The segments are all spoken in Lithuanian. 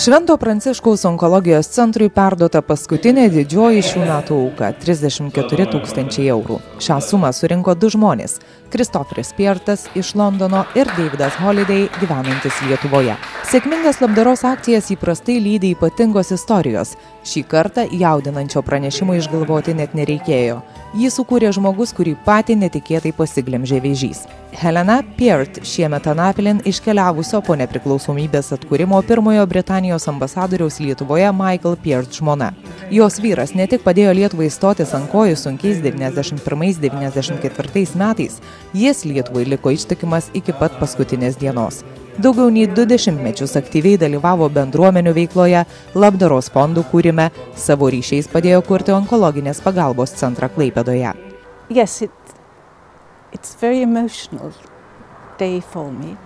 Švento Pranciškaus onkologijos centrui perduota paskutinė didžioji šių metų auka – 34 000 eurų. Šią sumą surinko du žmonės – Kristoferis Piertas iš Londono ir Davidas Holiday gyvenantis Lietuvoje. Sėkmingas labdaros akcijas įprastai lydi ypatingos istorijos. Šį kartą jaudinančio pranešimo išgalvoti net nereikėjo. Jį sukūrė žmogus, kurį patį netikėtai pasiglemžė vėžys. Helena Peart šiemet Anapilin iškeliavusio po nepriklausomybės atkūrimo pirmojo Britanijos ambasadoriaus Lietuvoje Michael Peart žmona. Jos vyras ne tik padėjo Lietuvai stotis ant kojų sunkiais 91–94 metais, jis Lietuvai liko ištikimas iki pat paskutinės dienos. Daugiau nei 20 metus aktyviai dalyvavo bendruomenių veikloje, labdaros fondų kūrime, savo ryšiais padėjo kurti onkologinės pagalbos centrą Klaipėdoje. Yes, it's very emotional day for me.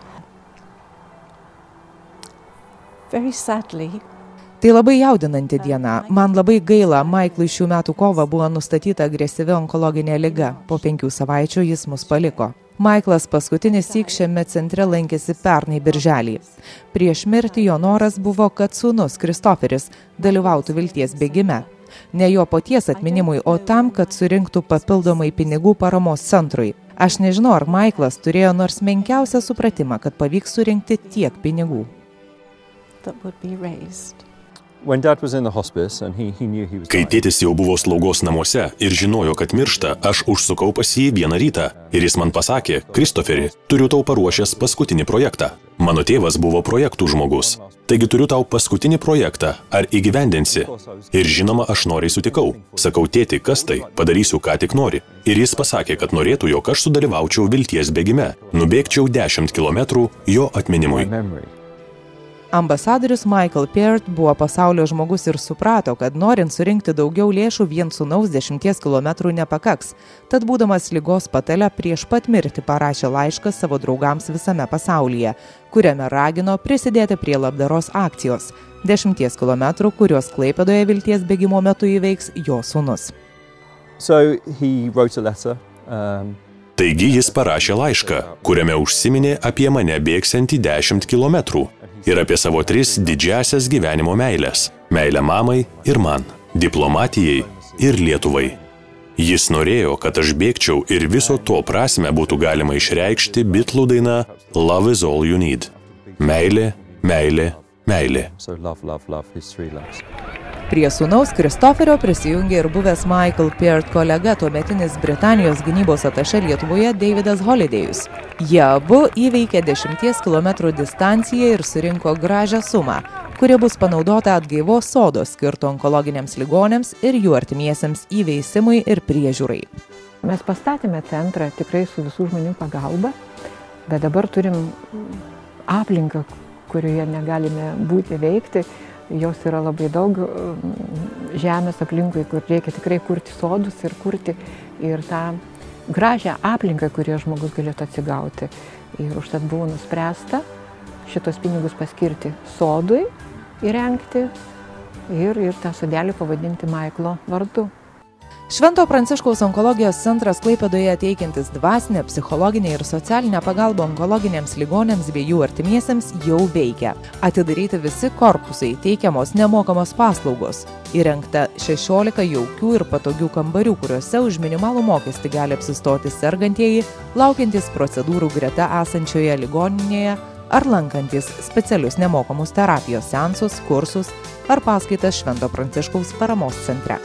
Very sadly. Tai labai jaudinanti diena. Man labai gaila, Maiklui šių metų kovą buvo nustatyta agresyvi onkologinė liga. Po 5 savaičių jis mus paliko. Maiklas paskutinis syk šiame centre lankėsi pernai birželį. Prieš mirtį jo noras buvo, kad sūnus Kristoferis dalyvautų vilties bėgime. Ne jo paties atminimui, o tam, kad surinktų papildomai pinigų paramos centrui. Aš nežinau, ar Maiklas turėjo nors menkiausią supratimą, kad pavyks surinkti tiek pinigų. Kai tėtis jau buvo slaugos namuose ir žinojo, kad miršta, aš užsukau pas jį vieną rytą ir jis man pasakė: Kristoferi, turiu tau paruošęs paskutinį projektą. Mano tėvas buvo projektų žmogus. Taigi turiu tau paskutinį projektą, ar įgyvendinsi? Ir žinoma, aš noriai sutikau. Sakau: tėti, kas tai? Padarysiu, ką tik nori. Ir jis pasakė, kad norėtų, jog aš sudalyvaučiau vilties bėgime. Nubėgčiau 10 kilometrų jo atminimui. Ambasadorius Michael Peart buvo pasaulio žmogus ir suprato, kad norint surinkti daugiau lėšų vien sūnaus 10 kilometrų nepakaks. Tad būdamas ligos patale prieš pat mirtį parašė laišką savo draugams visame pasaulyje, kuriame ragino prisidėti prie labdaros akcijos 10 kilometrų, kurios Klaipėdoje vilties bėgimo metu įveiks jo sūnus. Taigi jis parašė laišką, kuriame užsiminė apie mane bėgsiantį 10 kilometrų. Ir apie savo 3 didžiasias gyvenimo meilės – meilę mamai ir man, diplomatijai ir Lietuvai. Jis norėjo, kad aš bėgčiau ir viso to prasme būtų galima išreikšti Bitlų daina Love is all you need. Meilė, meilė, meilė. Prie sūnaus Kristoferio prisijungė ir buvęs Michael Peart kolega, tuometinis Britanijos gynybos atašė Lietuvoje Davidas Holidayus. Jie abu įveikė 10 kilometrų distanciją ir surinko gražią sumą, kuri bus panaudota atgaivos sodo skirto onkologiniams ligonėms ir jų artimiesiems įveisimui ir priežiūrai. Mes pastatėme centrą tikrai su visų žmonių pagalba, bet dabar turim aplinką, kurioje negalime būti veikti. Jos yra labai daug žemės aplinkui, kur reikia tikrai kurti sodus ir kurti ir tą gražią aplinką, kurioje žmogus galėtų atsigauti. Ir užtat buvo nuspręsta šitos pinigus paskirti sodui įrengti ir tą sodelį pavadinti Maiklo vardu. Švento Pranciškaus onkologijos centras Klaipėdoje teikiantis dvasinę, psichologinę ir socialinę pagalbą onkologiniams ligonėms bei jų artimiesiems jau veikia. Atidaryti visi korpusai, teikiamos nemokamos paslaugos. Įrengta 16 jaukių ir patogių kambarių, kuriuose už minimalų mokestį gali apsistoti sergantieji, laukiantis procedūrų greta esančioje ligoninėje ar lankantis specialius nemokamus terapijos seansus, kursus ar paskaitas Švento Pranciškaus paramos centre.